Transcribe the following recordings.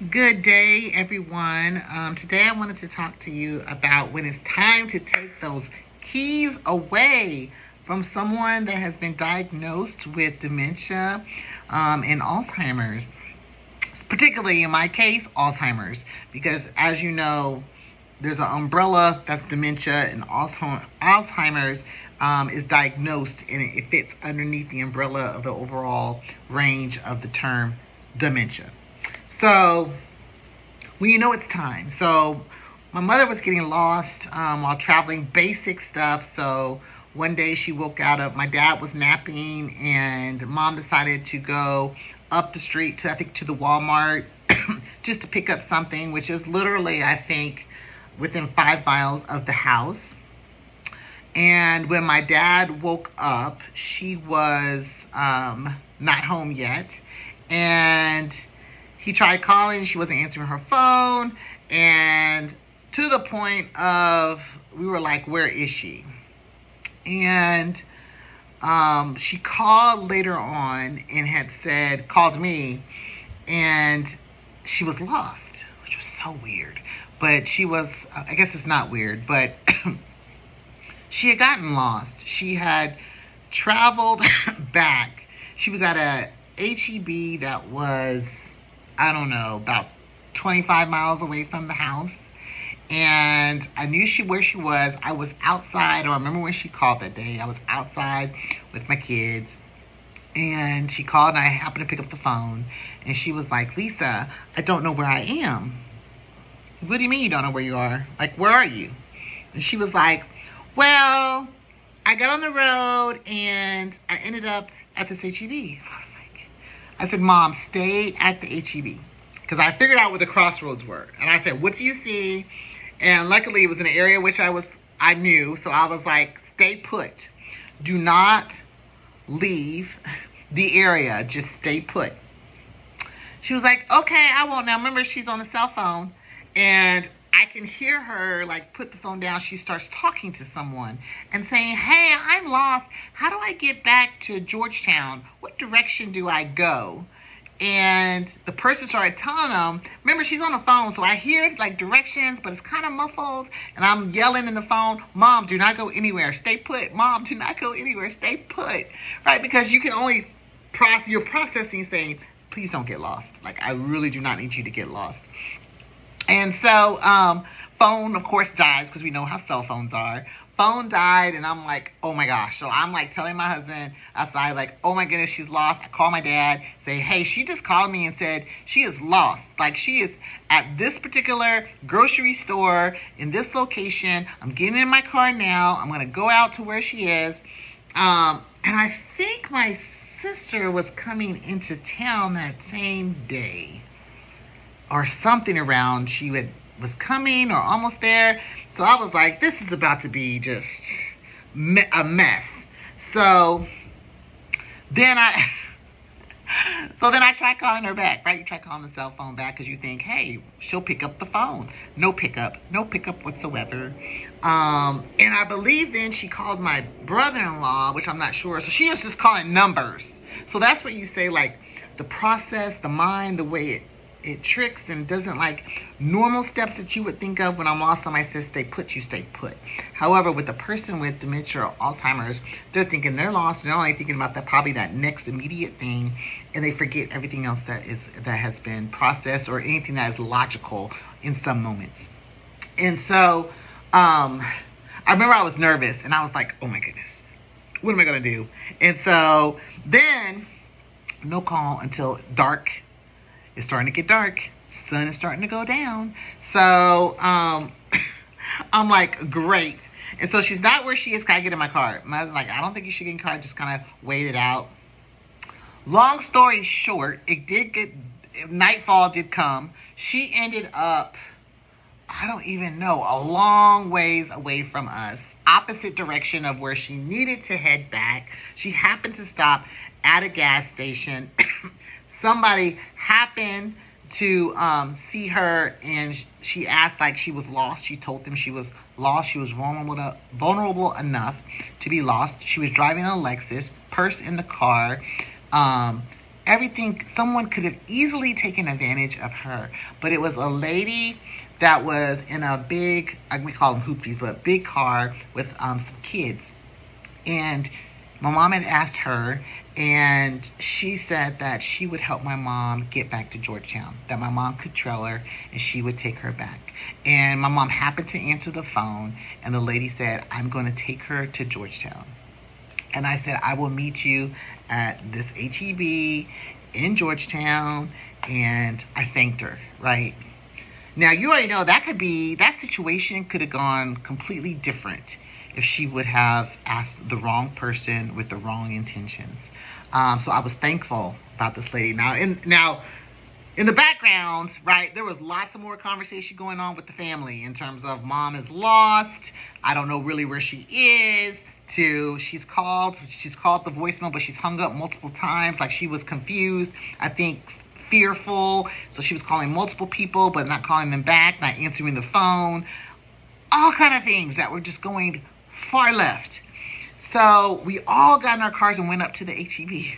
Good day, everyone. Today I wanted to talk to you about when it's time to take those keys away from someone that has been diagnosed with dementia and Alzheimer's. Particularly in my case, Alzheimer's, because as you know, there's an umbrella that's dementia, and Alzheimer's is diagnosed, and it fits underneath the umbrella of the overall range of the term dementia. So when you know it's time. So my mother was getting lost while traveling, basic stuff. So one day she woke out of, my dad was napping, and mom decided to go up the street to, I think, to the Walmart just to pick up something, which is literally, I think, within 5 miles of the house. And when my dad woke up, she was not home yet. And he tried calling, she wasn't answering her phone, and to the point of, we were like, where is she? And she called later on and had called me, and she was lost, which was so weird. But she was, I guess it's not weird, but she had gotten lost. She had traveled back. She was at a HEB that was, I don't know, about 25 miles away from the house. And I knew where she was. I was outside, or I remember when she called that day. I was outside with my kids. And she called, and I happened to pick up the phone. And she was like, Lisa, I don't know where I am. What do you mean you don't know where you are? Like, where are you? And she was like, well, I got on the road, and I ended up at this HEB. I said, Mom, stay at the HEB. Because I figured out where the crossroads were. And I said, what do you see? And luckily it was an area which I knew. So I was like, stay put. Do not leave the area. Just stay put. She was like, okay, I won't. Now remember, she's on the cell phone. And I can hear her like put the phone down. She starts talking to someone and saying, hey, I'm lost. How do I get back to Georgetown? What direction do I go? And the person started telling them, remember, she's on the phone, so I hear like directions, but it's kind of muffled. And I'm yelling in the phone, Mom, do not go anywhere. Stay put. Mom, do not go anywhere. Stay put. Right? Because you can only you're processing saying, please don't get lost. Like, I really do not need you to get lost. And so phone, of course, dies, because we know how cell phones are. Phone died, and I'm like, oh my gosh. So I'm like telling my husband outside, like, oh my goodness, she's lost. I call my dad, say, hey, she just called me and said she is lost. Like, she is at this particular grocery store in this location. I'm getting in my car now. I'm going to go out to where she is. And I think my sister was coming into town that same day, or something around. She was coming or almost there. So I was like, this is about to be just a mess. So then I tried calling her back, right? You try calling the cell phone back because you think, hey, she'll pick up the phone. No pickup whatsoever. And I believe then she called my brother-in-law, which I'm not sure. So she was just calling numbers. So that's what you say, like, the process, the mind, the way it tricks and doesn't like normal steps that you would think of when I'm lost. Somebody says stay put, you stay put. However, with a person with dementia or Alzheimer's, they're thinking they're lost, and they're only thinking about probably that next immediate thing, and they forget everything else that has been processed, or anything that is logical in some moments. And so I remember I was nervous, and I was like, oh my goodness, what am I gonna do? And so then no call until dark. It's starting to get dark. Sun is starting to go down. So I'm like, great. And so she's not where she is. Can I get in my car? My husband's like, I don't think you should get in your car. Just kind of wait it out. Long story short, nightfall did come. She ended up, I don't even know, a long ways away from us. Opposite direction of where she needed to head back. She happened to stop at a gas station. Somebody happened to see her, and she asked, like, she was lost. She told them she was lost. She was vulnerable enough to be lost. She was driving a Lexus, purse in the car. everything, someone could have easily taken advantage of her. But it was a lady that was in a big, we call them hoopties, but big car with some kids. And my mom had asked her, and she said that she would help my mom get back to Georgetown, that my mom could trail her and she would take her back. And my mom happened to answer the phone, and the lady said, I'm going to take her to Georgetown. And I said, I will meet you at this HEB in Georgetown. And I thanked her, right? Now, you already know that situation could have gone completely different if she would have asked the wrong person with the wrong intentions. So I was thankful about this lady. Now, in the background, right, there was lots of more conversation going on with the family in terms of mom is lost. I don't know really where she is. She's called the voicemail, but she's hung up multiple times. Like, she was confused, I think fearful. So she was calling multiple people, but not calling them back, not answering the phone. All kind of things that were just going far left. So we all got in our cars and went up to the HEB.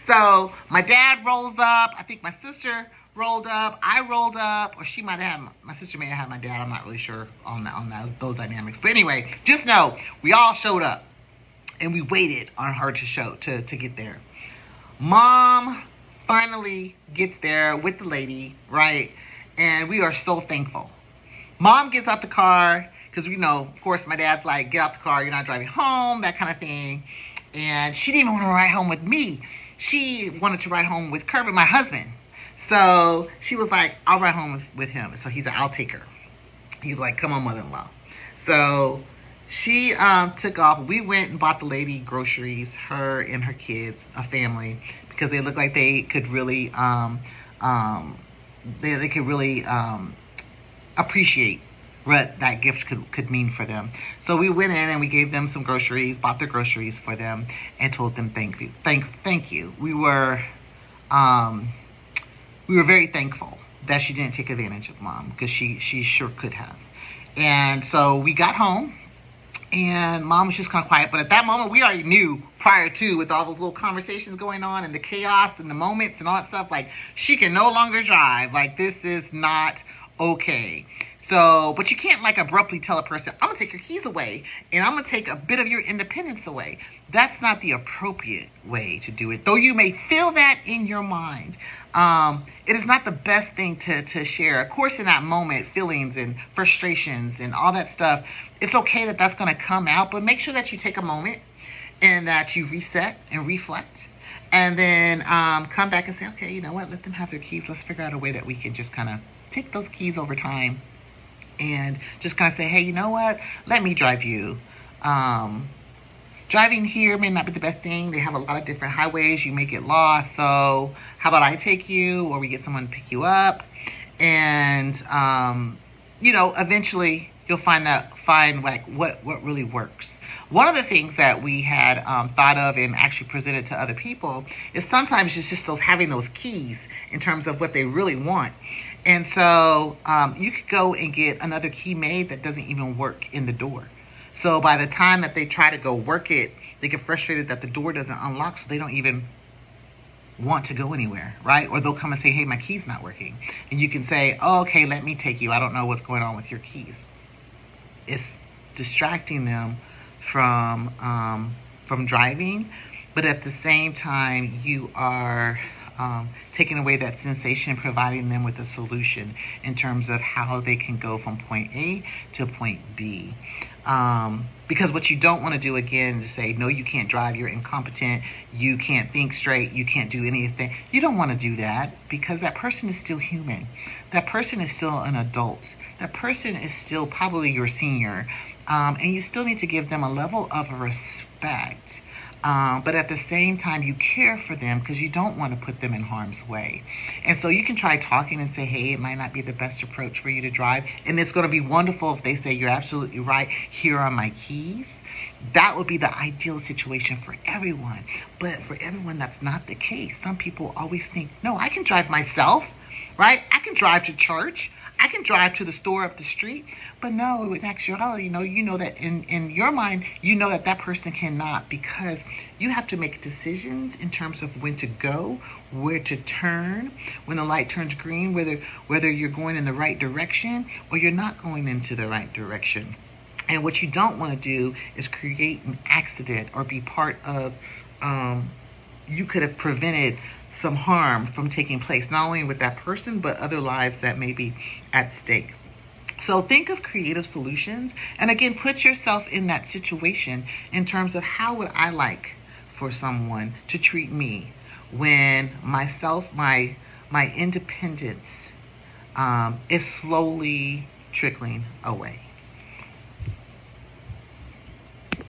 So my dad rolls up. I think my sister rolled up. I rolled up, or my sister may have had my dad. I'm not really sure on those dynamics. But anyway, just know we all showed up, and we waited on her to get there. Mom finally gets there with the lady, right? And we are so thankful. Mom gets out the car, because we know, of course, my dad's like, get out the car, you're not driving home, that kind of thing. And she didn't even want to ride home with me. She wanted to ride home with Kirby, my husband. So she was like, I'll ride home with him. So he's like, I'll take her. He was like, come on, mother-in-law. So she took off. We went and bought the lady groceries, her and her kids, a family, because they looked like they could really, they could really appreciate what that gift could mean for them. So we went in and we gave them some groceries, bought their groceries for them, and told them thank you. We were very thankful that she didn't take advantage of mom, because she sure could have. And so we got home, and mom was just kind of quiet. But at that moment, we already knew prior to, with all those little conversations going on and the chaos and the moments and all that stuff, like, she can no longer drive. Like, this is not okay. So, but you can't like abruptly tell a person, I'm going to take your keys away and I'm going to take a bit of your independence away. That's not the appropriate way to do it. Though you may feel that in your mind, it is not the best thing to share. Of course, in that moment, feelings and frustrations and all that stuff, it's okay that that's going to come out, but make sure that you take a moment and that you reset and reflect. And then come back and say, okay, you know what? Let them have their keys. Let's figure out a way that we can just kind of take those keys over time and just kind of say, hey, you know what? Let me drive you. Driving here may not be the best thing. They have a lot of different highways. You may get lost. So how about I take you, or we get someone to pick you up? And, eventually you'll find like what really works. One of the things that we had thought of and actually presented to other people is sometimes it's just having those keys in terms of what they really want. And so you could go and get another key made that doesn't even work in the door. So by the time that they try to go work it, they get frustrated that the door doesn't unlock, so they don't even want to go anywhere, right? Or they'll come and say, hey, my key's not working. And you can say, oh, okay, let me take you. I don't know what's going on with your keys. It's distracting them from driving, but at the same time, you are taking away that sensation, providing them with a solution in terms of how they can go from point A to point B. Because what you don't want to do, again, is say, no, you can't drive, you're incompetent, you can't think straight, you can't do anything. You don't want to do that, because that person is still human. That person is still an adult. That person is still probably your senior. And you still need to give them a level of respect. But at the same time, you care for them because you don't want to put them in harm's way. And so you can try talking and say, hey, it might not be the best approach for you to drive. And it's going to be wonderful if they say, you're absolutely right, here are my keys. That would be the ideal situation for everyone. But for everyone, that's not the case. Some people always think, no, I can drive myself, right? I can drive to church. I can drive to the store up the street, but no, in actuality, you know that in your mind, you know that that person cannot, because you have to make decisions in terms of when to go, where to turn, when the light turns green, whether you're going in the right direction or you're not going into the right direction. And what you don't want to do is create an accident or be part of, you could have prevented some harm from taking place, not only with that person, but other lives that may be at stake. So think of creative solutions. And again, put yourself in that situation in terms of how would I like for someone to treat me when my independence is slowly trickling away.